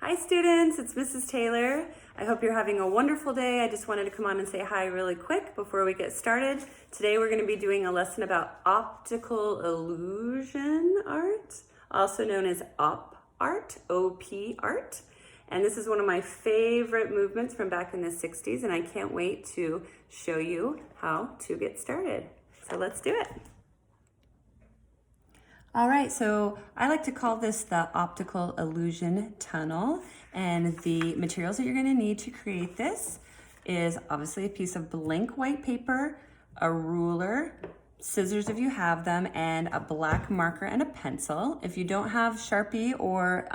Hi students, it's Mrs. Taylor. I hope you're having a wonderful day. I just wanted to come on and say hi really quick before we get started. Today we're going to be doing a lesson about optical illusion art, also known as op art, O-P art. And this is one of my favorite movements from back in the 60s, and I can't wait to show you how to get started. So let's do it. All right, so I like to call this the optical illusion tunnel, and the materials that you're gonna need to create this is obviously a piece of blank white paper, a ruler, scissors if you have them, and a black marker and a pencil. If you don't have Sharpie or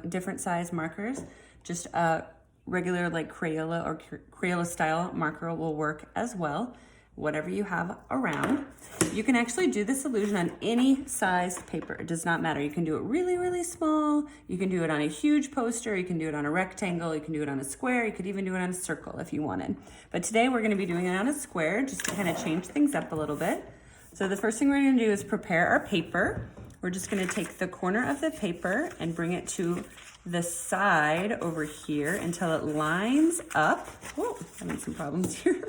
different size markers, just a regular like Crayola or Crayola style marker will work as well. Whatever you have around. You can actually do this illusion on any size paper. It does not matter. You can do it really, really small. You can do it on a huge poster. You can do it on a rectangle. You can do it on a square. You could even do it on a circle if you wanted. But today we're going to be doing it on a square just to kind of change things up a little bit. So the first thing we're going to do is prepare our paper. We're just going to take the corner of the paper and bring it to the side over here until it lines up. Whoa, having some problems here.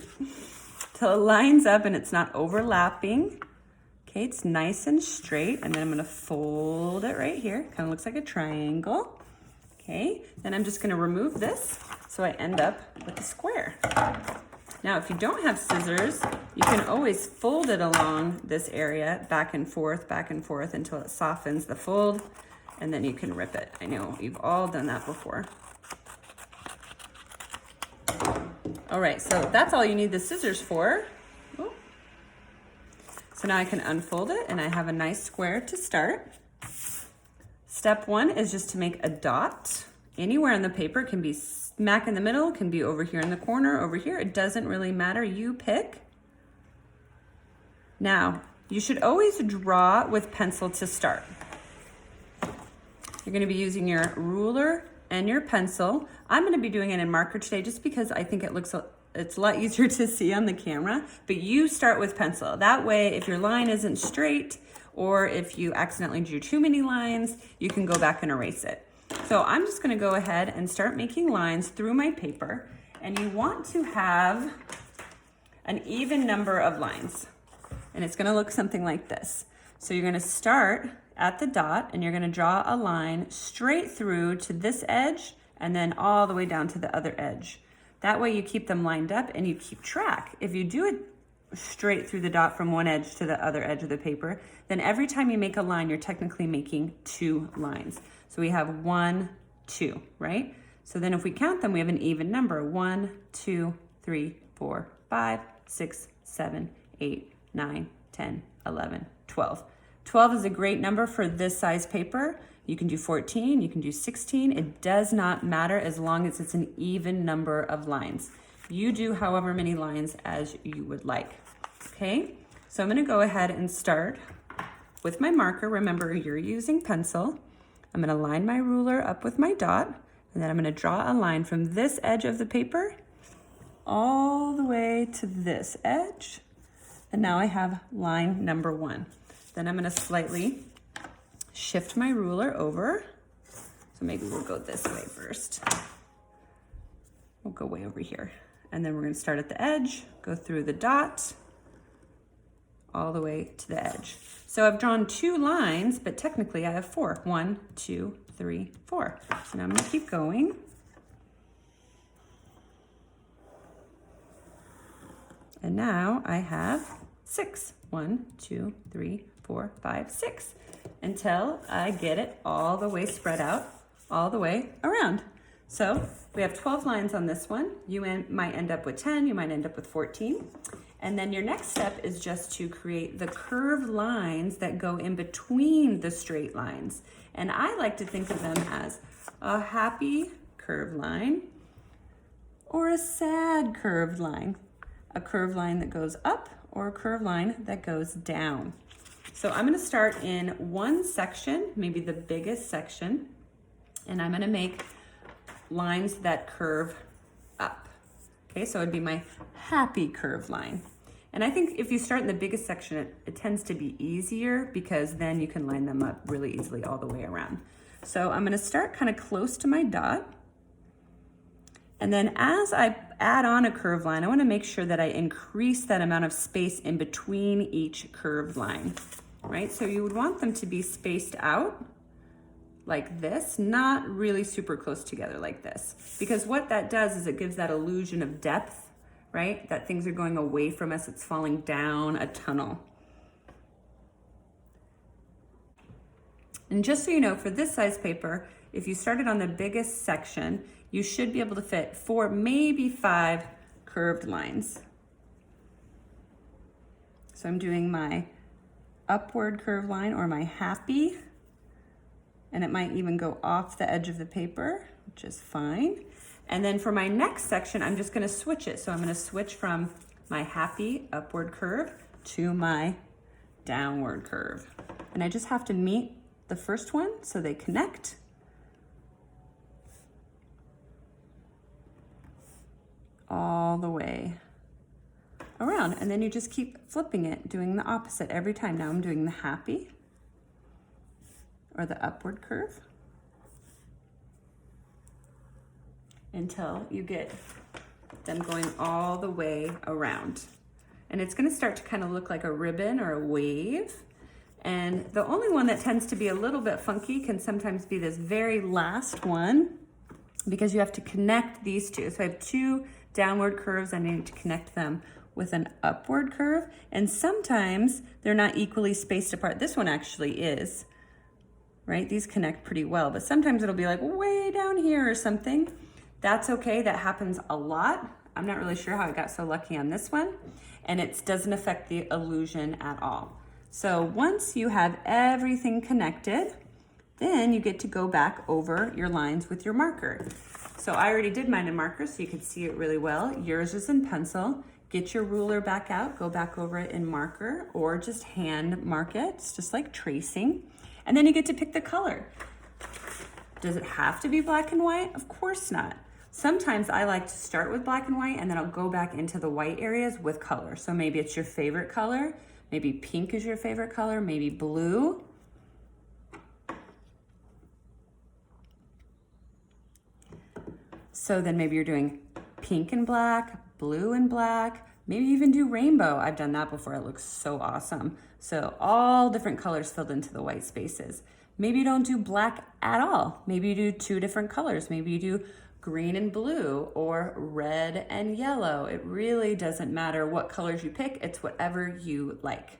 Till it lines up and it's not overlapping. Okay, it's nice and straight. And then I'm gonna fold it right here. Kind of looks like a triangle. Okay, then I'm just gonna remove this so I end up with a square. Now, if you don't have scissors, you can always fold it along this area back and forth until it softens the fold, and then you can rip it. I know you've all done that before. All right, so that's all you need the scissors for. Ooh. So now I can unfold it and I have a nice square to start. Step one is just to make a dot. Anywhere on the paper, it can be smack in the middle, it can be over here in the corner, over here. It doesn't really matter, you pick. Now, you should always draw with pencil to start. You're gonna be using your ruler and your pencil. I'm gonna be doing it in marker today just because I think it's a lot easier to see on the camera, but you start with pencil. That way, if your line isn't straight or if you accidentally drew too many lines, you can go back and erase it. So I'm just gonna go ahead and start making lines through my paper, and you want to have an even number of lines, and it's gonna look something like this. So you're gonna start at the dot and you're gonna draw a line straight through to this edge and then all the way down to the other edge. That way you keep them lined up and you keep track. If you do it straight through the dot from one edge to the other edge of the paper, then every time you make a line, you're technically making 2 lines. So we have 1, 2, right? So then if we count them, we have an even number. 1, 2, 3, 4, 5, 6, 7, 8, 9, 10, 11, 12. 12 is a great number for this size paper. You can do 14, you can do 16. It does not matter as long as it's an even number of lines. You do however many lines as you would like. Okay, so I'm gonna go ahead and start with my marker. Remember, you're using pencil. I'm gonna line my ruler up with my dot, and then I'm gonna draw a line from this edge of the paper all the way to this edge. And now I have line number 1. Then I'm gonna slightly shift my ruler over. So maybe we'll go this way first. We'll go way over here. And then we're gonna start at the edge, go through the dot, all the way to the edge. So I've drawn 2 lines, but technically I have 4. 1, 2, 3, 4. So now I'm gonna keep going. And now I have 6. 1, 2, 3, 4, 5, 6, until I get it all the way spread out, all the way around. So we have 12 lines on this one. You might end up with 10, you might end up with 14. And then your next step is just to create the curved lines that go in between the straight lines. And I like to think of them as a happy curved line or a sad curved line. A curved line that goes up or a curved line that goes down. So I'm gonna start in one section, maybe the biggest section, and I'm gonna make lines that curve up. Okay, so it'd be my happy curved line. And I think if you start in the biggest section, it tends to be easier because then you can line them up really easily all the way around. So I'm gonna start kind of close to my dot. And then as I add on a curved line, I wanna make sure that I increase that amount of space in between each curved line, right? So you would want them to be spaced out like this, not really super close together like this. Because what that does is it gives that illusion of depth, right? That things are going away from us, it's falling down a tunnel. And just so you know, for this size paper, if you started on the biggest section, you should be able to fit 4, maybe 5 curved lines. So I'm doing my upward curved line or my happy, and it might even go off the edge of the paper, which is fine. And then for my next section, I'm just gonna switch it. So I'm gonna switch from my happy upward curve to my downward curve. And I just have to meet the first one so they connect. All the way around. And then you just keep flipping it, doing the opposite every time. Now I'm doing the happy or the upward curve until you get them going all the way around. And it's gonna start to kind of look like a ribbon or a wave. And the only one that tends to be a little bit funky can sometimes be this very last one, because you have to connect these two. So I have 2 downward curves, I need to connect them with an upward curve. And sometimes they're not equally spaced apart. This one actually is, right? These connect pretty well, but sometimes it'll be like way down here or something. That's okay, that happens a lot. I'm not really sure how I got so lucky on this one. And it doesn't affect the illusion at all. So once you have everything connected, then you get to go back over your lines with your marker. So I already did mine in marker so you can see it really well. Yours is in pencil. Get your ruler back out, go back over it in marker, or just hand mark it. It's just like tracing. And then you get to pick the color. Does it have to be black and white? Of course not. Sometimes I like to start with black and white and then I'll go back into the white areas with color. So maybe it's your favorite color, maybe pink is your favorite color, maybe blue. So then maybe you're doing pink and black, blue and black, maybe even do rainbow. I've done that before, it looks so awesome. So all different colors filled into the white spaces. Maybe you don't do black at all. Maybe you do 2 different colors. Maybe you do green and blue or red and yellow. It really doesn't matter what colors you pick, it's whatever you like.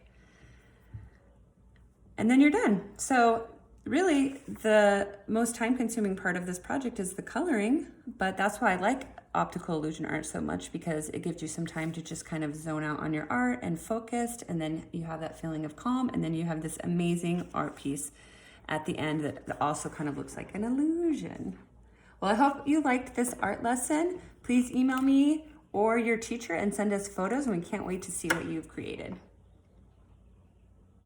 And then you're done. So really the most time-consuming part of this project is the coloring, but that's why I like optical illusion art so much, because it gives you some time to just kind of zone out on your art and focused, and then you have that feeling of calm, and then you have this amazing art piece at the end that also kind of looks like an illusion. Well, I hope you liked this art lesson. Please email me or your teacher and send us photos, and we can't wait to see what you've created.